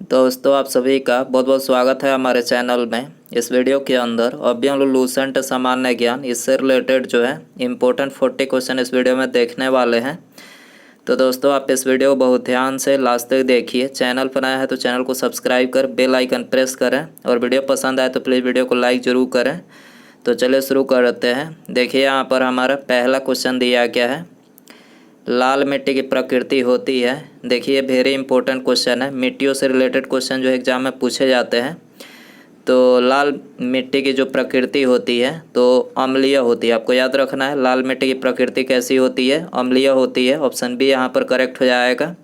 दोस्तों आप सभी का बहुत बहुत स्वागत है हमारे चैनल में। इस वीडियो के अंदर अव्यय लूसेंट सामान्य ज्ञान इससे रिलेटेड जो है इम्पोर्टेंट 40 क्वेश्चन इस वीडियो में देखने वाले हैं। तो दोस्तों आप इस वीडियो को बहुत ध्यान से लास्ट तक देखिए। चैनल पर नया है तो चैनल को सब्सक्राइब कर बेल आइकन प्रेस करें और वीडियो पसंद आए तो प्लीज़ वीडियो को लाइक ज़रूर करें। तो चलिए शुरू करते हैं। देखिए यहाँ पर हमारा पहला क्वेश्चन दिया गया है, लाल मिट्टी की प्रकृति होती है। देखिए वेरी इंपॉर्टेंट क्वेश्चन है, मिट्टियों से रिलेटेड क्वेश्चन जो एग्जाम में पूछे जाते हैं। तो लाल मिट्टी की जो प्रकृति होती है तो अम्लीय होती है। आपको याद रखना है लाल मिट्टी की प्रकृति कैसी होती है, अम्लीय होती है। ऑप्शन बी यहाँ पर करेक्ट हो जाएगा।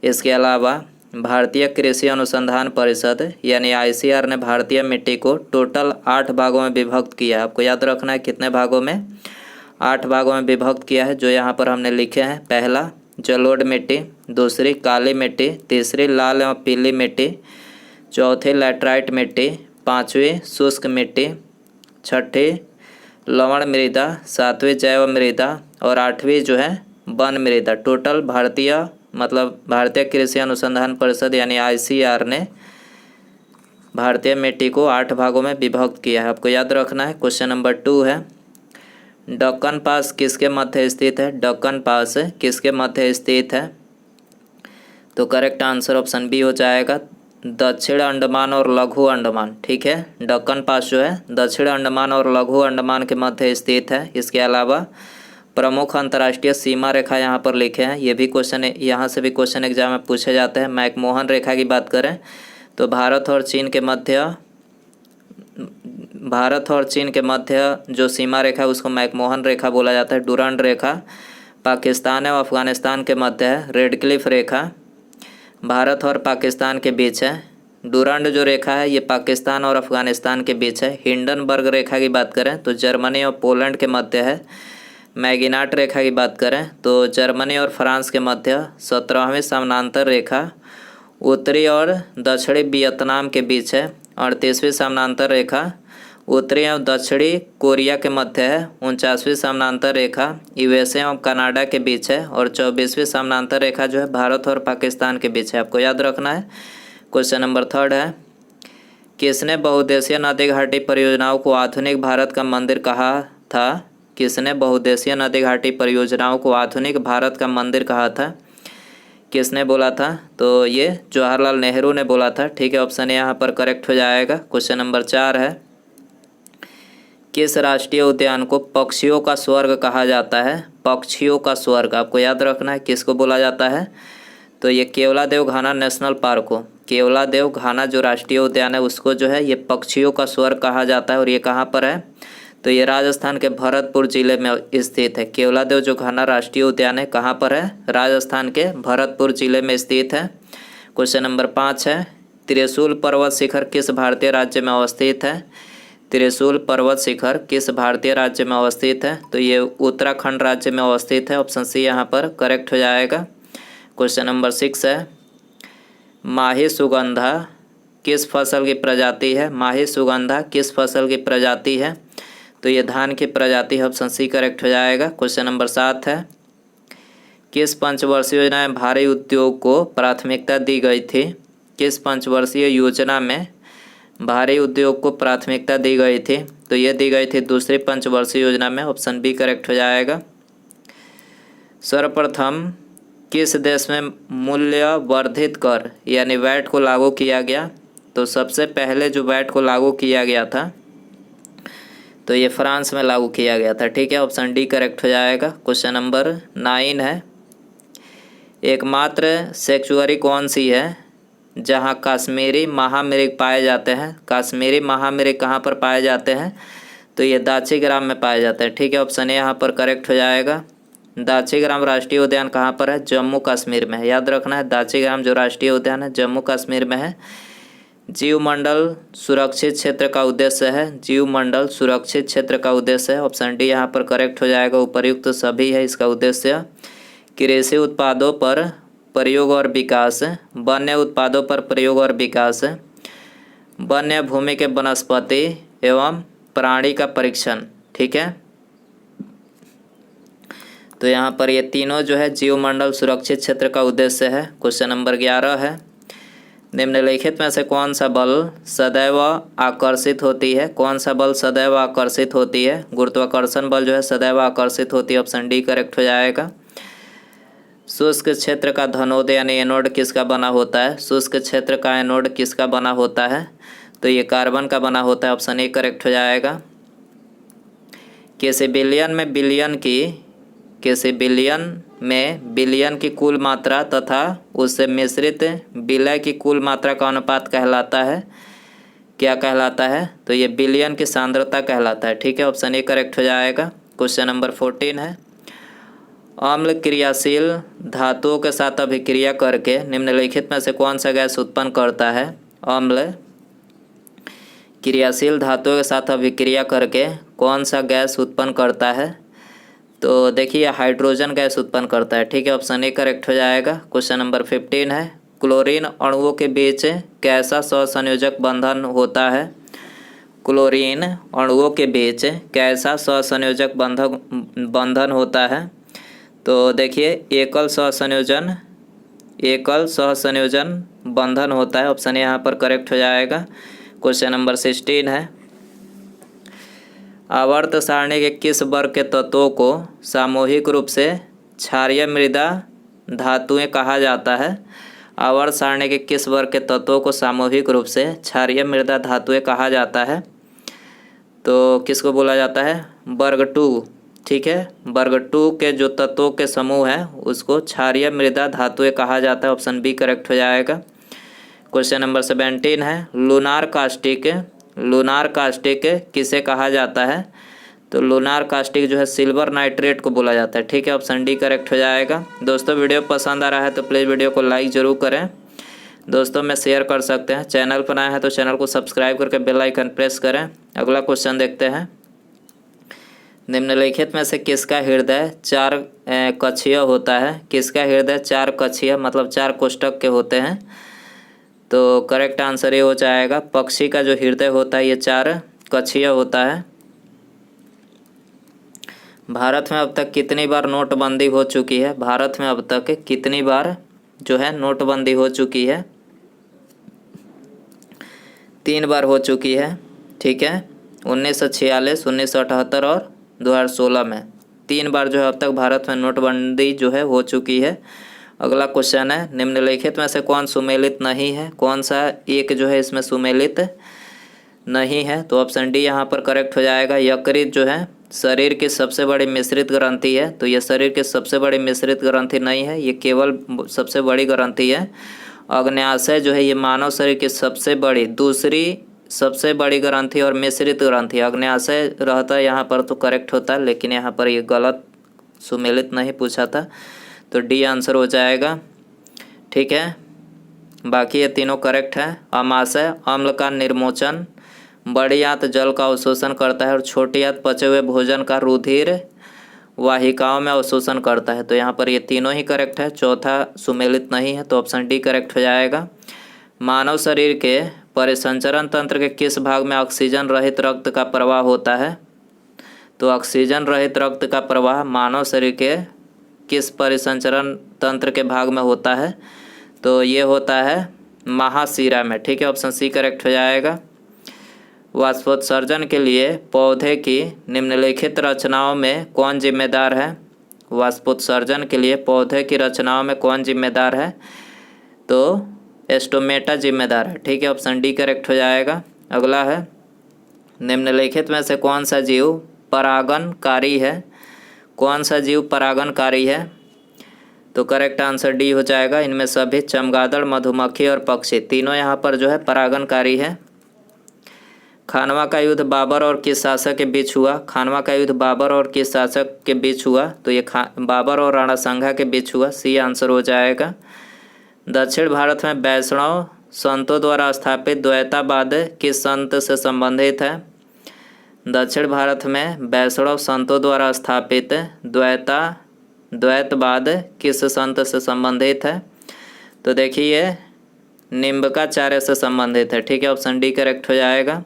इसके अलावा भारतीय कृषि अनुसंधान परिषद यानी ICAR ने भारतीय मिट्टी को टोटल 8 भागों में विभक्त किया है। आपको याद रखना है कितने भागों में, 8 भागों में विभक्त किया है, जो यहाँ पर हमने लिखे हैं। पहला जलोढ़ मिट्टी, दूसरी काली मिट्टी, तीसरी लाल एवं पीली मिट्टी, चौथी लैटराइट मिट्टी, पांचवी शुष्क मिट्टी, छठी लवण मृदा, सातवीं जैव मृदा और आठवीं जो है वन मृदा। टोटल भारतीय कृषि अनुसंधान परिषद यानी ICAR ने भारतीय मिट्टी को 8 भागों में विभक्त किया है। आपको याद रखना है। क्वेश्चन नंबर 2 है, दक्कन पास किसके मध्य स्थित है? दक्कन पास किसके मध्य स्थित है? तो करेक्ट आंसर ऑप्शन बी हो जाएगा, दक्षिण अंडमान और लघु अंडमान। ठीक है, दक्कन पास जो है दक्षिण अंडमान और लघु अंडमान के मध्य स्थित है। इसके अलावा प्रमुख अंतर्राष्ट्रीय सीमा रेखा यहाँ पर लिखे हैं। ये भी क्वेश्चन, यहाँ से भी क्वेश्चन एग्जाम में पूछे जाते हैं। मैकमोहन रेखा की बात करें तो भारत और चीन के मध्य जो सीमा रेखा है उसको मैकमोहन रेखा बोला जाता है। डुरंड रेखा पाकिस्तान और अफगानिस्तान के मध्य है। रेड क्लिफ रेखा भारत और पाकिस्तान के बीच है। डुरंड जो रेखा है ये पाकिस्तान और अफगानिस्तान के बीच है। हिंडनबर्ग रेखा की बात करें तो जर्मनी और पोलैंड के मध्य है। मैगिनाट रेखा की बात करें तो जर्मनी और फ्रांस के मध्य। 17वीं समानांतर रेखा उत्तरी और दक्षिणी वियतनाम के बीच है। 38वीं समानांतर रेखा उत्तरी एवं दक्षिणी कोरिया के मध्य है। 49वीं समानांतर रेखा USA एवं कनाडा के बीच है। और 24वीं समानांतर रेखा जो है भारत और पाकिस्तान के बीच है। आपको याद रखना है। क्वेश्चन नंबर 3 है, किसने बहुउद्देशीय नदी घाटी परियोजनाओं को आधुनिक भारत का मंदिर कहा था? किसने बहुउद्देशीय नदी घाटी परियोजनाओं को आधुनिक भारत का मंदिर कहा था? किसने बोला था? तो ये जवाहरलाल नेहरू ने बोला था। ठीक है, ऑप्शन यहाँ पर करेक्ट हो जाएगा। क्वेश्चन नंबर 4 है, किस राष्ट्रीय उद्यान को पक्षियों का स्वर्ग कहा जाता है? पक्षियों का स्वर्ग आपको याद रखना है, किसको बोला जाता है? तो ये केवलादेव घाना नेशनल पार्क को, केवलादेव घाना जो राष्ट्रीय उद्यान है उसको जो है ये पक्षियों का स्वर्ग कहा जाता है। और ये कहाँ पर है? तो ये राजस्थान के भरतपुर जिले में स्थित है। केवलादेव जो घाना राष्ट्रीय उद्यान है कहाँ पर है? राजस्थान के भरतपुर जिले में स्थित है। क्वेश्चन नंबर 5 है, त्रिशूल पर्वत शिखर किस भारतीय राज्य में अवस्थित है? त्रिशूल पर्वत शिखर किस भारतीय राज्य में अवस्थित है? तो ये उत्तराखंड राज्य में अवस्थित है। ऑप्शन सी यहाँ पर करेक्ट हो जाएगा। क्वेश्चन नंबर 6 है, माही सुगंधा किस फसल की प्रजाति है? माही सुगंधा किस फसल की प्रजाति है? तो ये धान की प्रजाति है। ऑप्शन सी करेक्ट हो जाएगा। क्वेश्चन नंबर 7 है, किस पंचवर्षीय योजना में भारी उद्योग को प्राथमिकता दी गई थी? किस पंचवर्षीय योजना में भारी उद्योग को प्राथमिकता दी गई थी? तो ये दी गई थी दूसरी पंचवर्षीय योजना में। ऑप्शन बी करेक्ट हो जाएगा। सर्वप्रथम किस देश में मूल्य वर्धित कर यानी वैट को लागू किया गया? तो सबसे पहले जो वैट को लागू किया गया था तो ये फ्रांस में लागू किया गया था। ठीक है, ऑप्शन डी करेक्ट हो जाएगा। क्वेश्चन नंबर 9 है, एकमात्र सेंचुरी कौन सी है जहां कश्मीरी महामृग पाए जाते हैं? कश्मीरी महामृग कहाँ पर पाए जाते हैं? तो ये दाचीग्राम में पाए जाते हैं। ठीक है, ऑप्शन ए यहाँ पर करेक्ट हो जाएगा। दाचीग्राम राष्ट्रीय उद्यान कहाँ पर है? जम्मू कश्मीर में है। याद रखना है, दाचीग्राम जो राष्ट्रीय उद्यान है जम्मू कश्मीर में है। जीवमंडल सुरक्षित क्षेत्र का उद्देश्य है। जीवमंडल सुरक्षित क्षेत्र का उद्देश्य है। ऑप्शन डी यहाँ पर करेक्ट हो जाएगा। उपर्युक्त सभी है इसका उद्देश्य। कृषि उत्पादों पर प्रयोग और विकास, वन्य उत्पादों पर प्रयोग और विकास, वन्य भूमि के वनस्पति एवं प्राणी का परीक्षण। ठीक है, तो यहाँ पर ये तीनों जो है जीवमंडल सुरक्षित क्षेत्र का उद्देश्य है। क्वेश्चन नंबर 11 है, निम्नलिखित में से कौन सा बल सदैव आकर्षित होती है? कौन सा बल सदैव आकर्षित होती है? गुरुत्वाकर्षण बल जो है सदैव आकर्षित होती है। ऑप्शन डी करेक्ट हो जाएगा। शुष्क क्षेत्र का धनोद यानी एनोड किसका बना होता है? शुष्क क्षेत्र का एनोड किसका बना होता है? तो ये कार्बन का बना होता है। ऑप्शन ए करेक्ट हो जाएगा। किसी बिलियन में बिलियन की कुल मात्रा तथा उससे मिश्रित विलय की कुल मात्रा का अनुपात कहलाता है, क्या कहलाता है? तो ये बिलियन की सांद्रता कहलाता है। ठीक है, ऑप्शन ए करेक्ट हो जाएगा। क्वेश्चन नंबर 14 है, अम्ल क्रियाशील धातुओं के साथ अभिक्रिया करके निम्नलिखित में से कौन सा गैस उत्पन्न करता है? अम्ल क्रियाशील धातुओं के साथ अभिक्रिया करके कौन सा गैस उत्पन्न करता है? तो देखिए हाइड्रोजन गैस उत्पन्न करता है। ठीक है, ऑप्शन ए करेक्ट हो जाएगा। क्वेश्चन नंबर 15 है, क्लोरीन अणुओं के बीच कैसा सहसंयोजक बंधन होता है? क्लोरीन अणुओं के बीच कैसा सहसंयोजक बंधन होता है? तो देखिए एकल सहसंयोजन बंधन होता है। ऑप्शन ए यहाँ पर करेक्ट हो जाएगा। क्वेश्चन नंबर 16 है, आवर्त सारणी के किस वर्ग के तत्वों को सामूहिक रूप से क्षारीय मृदा धातुएं कहा जाता है? आवर्त सारणी के किस वर्ग के तत्वों को सामूहिक रूप से क्षारीय मृदा धातुएं कहा जाता है? तो किसको बोला जाता है? वर्ग 2। ठीक है, वर्ग 2 के जो तत्वों के समूह है उसको क्षारीय मृदा धातुएं कहा जाता है। ऑप्शन बी करेक्ट हो जाएगा। क्वेश्चन नंबर 17 है, लूनार कास्टिक किसे कहा जाता है? तो लूनार कास्टिक जो है सिल्वर नाइट्रेट को बोला जाता है। ठीक है, ऑप्शन डी करेक्ट हो जाएगा। दोस्तों वीडियो पसंद आ रहा है तो प्लीज़ वीडियो को लाइक ज़रूर करें, दोस्तों में शेयर कर सकते हैं। चैनल पर आए हैं तो चैनल को सब्सक्राइब करके बेल आइकन प्रेस करें। अगला क्वेश्चन देखते हैं, निम्नलिखित में से किसका हृदय 4 कक्षीय होता है? किसका हृदय 4 कक्षीय मतलब 4 कोष्ठक के होते हैं? तो करेक्ट आंसर ये हो जाएगा, पक्षी का जो हृदय होता है ये 4 कक्षीय होता है। भारत में अब तक कितनी बार नोटबंदी हो चुकी है? भारत में अब तक कितनी बार जो है नोटबंदी हो चुकी है? 3 बार हो चुकी है। ठीक है, 1946, 1978 और 2016 में 3 बार जो है अब तक भारत में नोटबंदी जो है हो चुकी है। अगला क्वेश्चन है, निम्नलिखित में से कौन सुमेलित नहीं है? कौन सा एक जो है इसमें सुमेलित नहीं है? तो ऑप्शन डी यहाँ पर करेक्ट हो जाएगा। यकृत जो है शरीर की सबसे बड़ी मिश्रित ग्रंथि है, तो ये शरीर की सबसे बड़ी मिश्रित ग्रंथि नहीं है, ये केवल सबसे बड़ी ग्रंथि है। अग्न्याशय जो है ये मानव शरीर की दूसरी सबसे बड़ी ग्रंथि और मिश्रित ग्रंथि। अग्न्याशय रहता है यहाँ पर तो करेक्ट होता है, लेकिन यहाँ पर ये गलत, सुमेलित नहीं पूछा था, तो डी आंसर हो जाएगा। ठीक है, बाकी ये तीनों करेक्ट है। अमाशय अम्ल का निर्मोचन, बड़ी आंत जल का अवशोषण करता है और छोटी आंत पचे हुए भोजन का रुधिर वाहिकाओं में अवशोषण करता है। तो यहाँ पर ये तीनों ही करेक्ट है, चौथा सुमेलित नहीं है, तो ऑप्शन डी करेक्ट हो जाएगा। मानव शरीर के परिसंचरण तंत्र के किस भाग में ऑक्सीजन रहित रक्त का प्रवाह होता है? तो ऑक्सीजन रहित रक्त का प्रवाह मानव शरीर के किस परिसंचरण तंत्र के भाग में होता है? तो ये होता है महाशिरा में। ठीक है, ऑप्शन सी करेक्ट हो जाएगा। वाष्पोत्सर्जन के लिए पौधे की निम्नलिखित रचनाओं में कौन जिम्मेदार है? वाष्पोत्सर्जन के लिए पौधे की रचनाओं में कौन जिम्मेदार है? तो एस्टोमेटा जिम्मेदार है। ठीक है, ऑप्शन डी करेक्ट हो जाएगा। अगला है, निम्नलिखित में से कौन सा जीव परागणकारी है? कौन सा जीव परागणकारी है? तो करेक्ट आंसर डी हो जाएगा। इनमें सभी चमगादड़, मधुमक्खी और पक्षी तीनों यहाँ पर जो है परागणकारी है। खानवा का युद्ध बाबर और किस शासक के बीच हुआ? खानवा का युद्ध बाबर और किस शासक के बीच हुआ? तो ये बाबर और राणा सांगा के बीच हुआ। सी आंसर हो जाएगा। दक्षिण भारत में वैष्णव संतों द्वारा स्थापित द्वैतावाद किस संत से संबंधित है? दक्षिण भारत में वैष्णव संतों द्वारा स्थापित द्वैतवाद किस संत से संबंधित है? तो देखिए निम्बकाचार्य से संबंधित है। ठीक है, ऑप्शन डी करेक्ट हो जाएगा।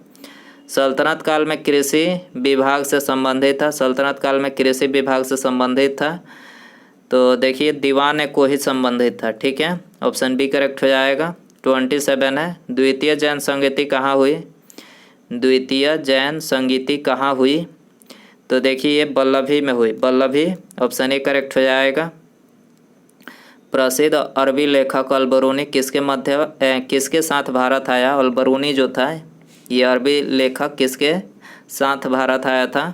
सल्तनत काल में कृषि विभाग से संबंधित था। सल्तनत काल में कृषि विभाग से संबंधित था, तो देखिए दीवान को ही संबंधित था। ठीक है, ऑप्शन बी करेक्ट हो जाएगा। 27 है। द्वितीय जैन संगीति कहाँ हुई? द्वितीय जैन संगीति कहाँ हुई? तो देखिए ये वल्लभी में हुई। वल्लभी ऑप्शन ए करेक्ट हो जाएगा। प्रसिद्ध अरबी लेखक अल-बरूनी किसके साथ भारत आया? अल-बरूनी जो था ये अरबी लेखक किसके साथ भारत आया था?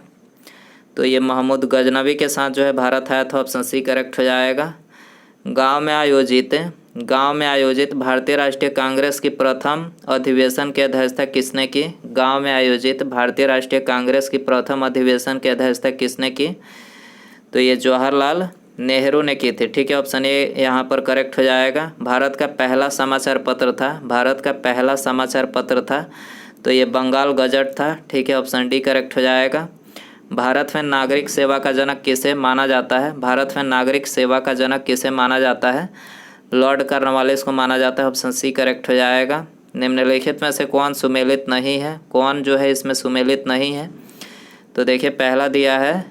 तो ये महमूद गजनवी के साथ जो है भारत आया था। ऑप्शन सी करेक्ट हो जाएगा। गांव में आयोजित भारतीय राष्ट्रीय कांग्रेस की प्रथम अधिवेशन की अध्यक्षता किसने की? गांव में आयोजित भारतीय राष्ट्रीय कांग्रेस की प्रथम अधिवेशन की अध्यक्षता किसने की? तो ये जवाहरलाल नेहरू ने की थी। ठीक है, ऑप्शन ए यहाँ पर करेक्ट हो जाएगा। भारत का पहला समाचार पत्र था तो ये बंगाल गजट था। ठीक है, ऑप्शन डी करेक्ट हो जाएगा। भारत में नागरिक सेवा का जनक किसे माना जाता है? भारत में नागरिक सेवा का जनक किसे माना जाता है? लॉर्ड कॉर्नवालिस को माना जाता है। ऑप्शन सी करेक्ट हो जाएगा। निम्नलिखित में से कौन सुमेलित नहीं है? कौन जो है इसमें सुमेलित नहीं है? तो देखिए पहला दिया है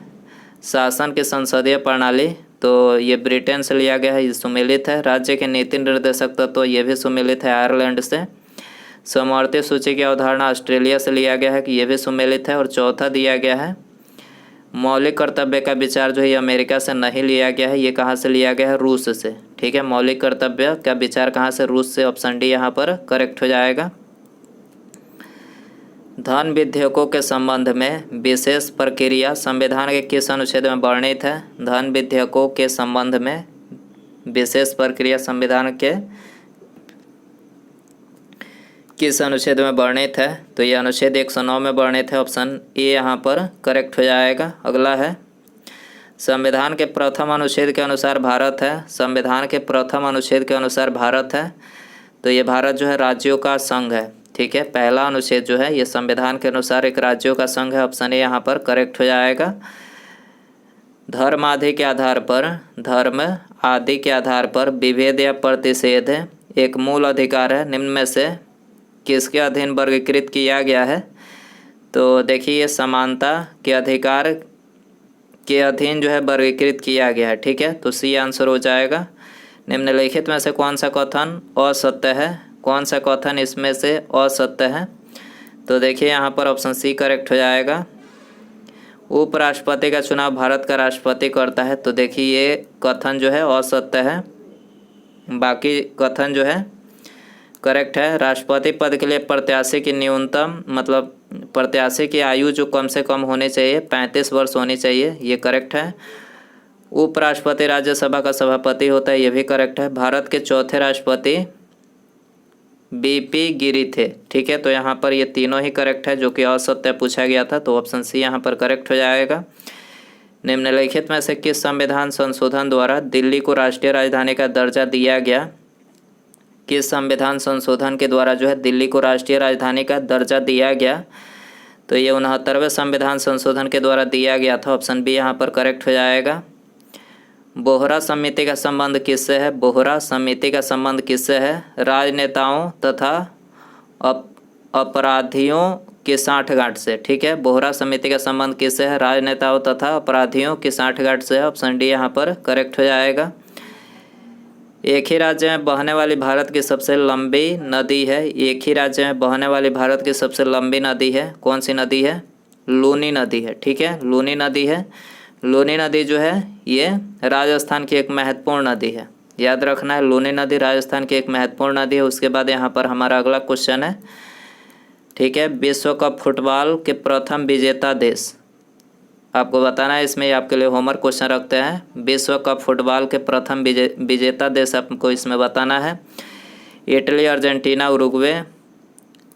शासन की संसदीय प्रणाली, तो ये ब्रिटेन से लिया गया है, ये सुमेलित है। राज्य के नीति निर्देशक तत्व तो ये भी सुमेलित है आयरलैंड से। समवर्ती सूची की अवधारणा ऑस्ट्रेलिया से लिया गया है कि ये भी सुमेलित है। और चौथा दिया गया है मौलिक कर्तव्य का विचार जो है अमेरिका से नहीं लिया गया है, ये कहाँ से लिया गया है? रूस से। ठीक है, मौलिक कर्तव्य का विचार कहाँ से? रूस से। ऑप्शन डी यहाँ पर करेक्ट हो जाएगा। धन विधेयकों के संबंध में विशेष प्रक्रिया संविधान के किस अनुच्छेद में वर्णित है? धन विधेयकों के संबंध में विशेष प्रक्रिया संविधान के किस अनुच्छेद में वर्णित है? तो ये अनुच्छेद 109 में वर्णित है। ऑप्शन ए यहाँ पर करेक्ट हो जाएगा। अगला है संविधान के प्रथम अनुच्छेद के अनुसार भारत है। संविधान के प्रथम अनुच्छेद के अनुसार भारत है तो ये भारत जो है राज्यों का संघ है। ठीक है, पहला अनुच्छेद जो है ये संविधान के अनुसार एक राज्यों का संघ है। ऑप्शन ए यहाँ पर करेक्ट हो जाएगा। धर्म आदि के आधार पर विभेद या प्रतिषेध एक मूल अधिकार है। निम्न में से किसके अधीन वर्गीकृत किया गया है? तो देखिए ये समानता के अधिकार के अधीन जो है वर्गीकृत किया गया है। ठीक है, तो सी आंसर हो जाएगा। निम्नलिखित में से कौन सा कथन असत्य है? कौन सा कथन इसमें से असत्य है? तो देखिए यहाँ पर ऑप्शन सी करेक्ट हो जाएगा। उपराष्ट्रपति का चुनाव भारत का राष्ट्रपति करता है तो देखिए ये कथन जो है असत्य है। बाकी कथन जो है करेक्ट है। राष्ट्रपति पद के लिए प्रत्याशी की न्यूनतम प्रत्याशी की आयु जो कम से कम होनी चाहिए 35 वर्ष होनी चाहिए, ये करेक्ट है। उपराष्ट्रपति राज्यसभा का सभापति होता है, ये भी करेक्ट है। भारत के चौथे राष्ट्रपति बीपी गिरी थे। ठीक है, तो यहाँ पर ये तीनों ही करेक्ट है जो कि असत्य पूछा गया था, तो ऑप्शन सी यहाँ पर करेक्ट हो जाएगा। निम्नलिखित में से किस संविधान संशोधन द्वारा दिल्ली को राष्ट्रीय राजधानी का दर्जा दिया गया? किस संविधान संशोधन के द्वारा जो है दिल्ली को राष्ट्रीय राजधानी का दर्जा दिया गया? तो ये 69वें संविधान संशोधन के द्वारा दिया गया था। ऑप्शन बी यहाँ पर करेक्ट हो जाएगा। बोहरा समिति का संबंध किससे है? बोहरा समिति का संबंध किससे है? राजनेताओं तथा अपराधियों की साठगांठ से। ठीक है, बोहरा समिति का संबंध किससे है? राजनेताओं तथा अपराधियों की साठगांठ से है। ऑप्शन डी यहाँ पर करेक्ट हो जाएगा। एक ही राज्य में बहने वाली भारत की सबसे लंबी नदी है। एक ही राज्य में बहने वाली भारत की सबसे लंबी नदी है, कौन सी नदी है? लूनी नदी है। ठीक है, लूनी नदी है। लूनी नदी जो है ये राजस्थान की एक महत्वपूर्ण नदी है, याद रखना है। लूनी नदी राजस्थान की एक महत्वपूर्ण नदी है। उसके बाद यहाँ पर हमारा अगला क्वेश्चन है। ठीक है, विश्व कप फुटबॉल के प्रथम विजेता देश आपको बताना है। इसमें आपके लिए होमवर्क क्वेश्चन रखते हैं। विश्व कप फुटबॉल के प्रथम विजेता देश आपको इसमें बताना है। Italy, Argentina, Uruguay,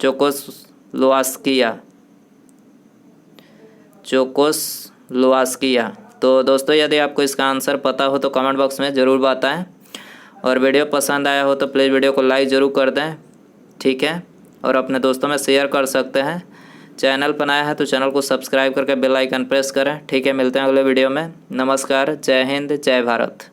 Czechoslovakia. तो दोस्तों यदि आपको इसका आंसर पता हो तो कमेंट बॉक्स में ज़रूर बताएं, और वीडियो पसंद आया हो तो प्लीज़ वीडियो को लाइक ज़रूर कर दें। ठीक है, और अपने दोस्तों में शेयर कर सकते हैं। चैनल पर नया है तो चैनल को सब्सक्राइब करके बेल आइकन प्रेस करें। ठीक है, मिलते हैं अगले वीडियो में। नमस्कार, जय हिंद, जय भारत।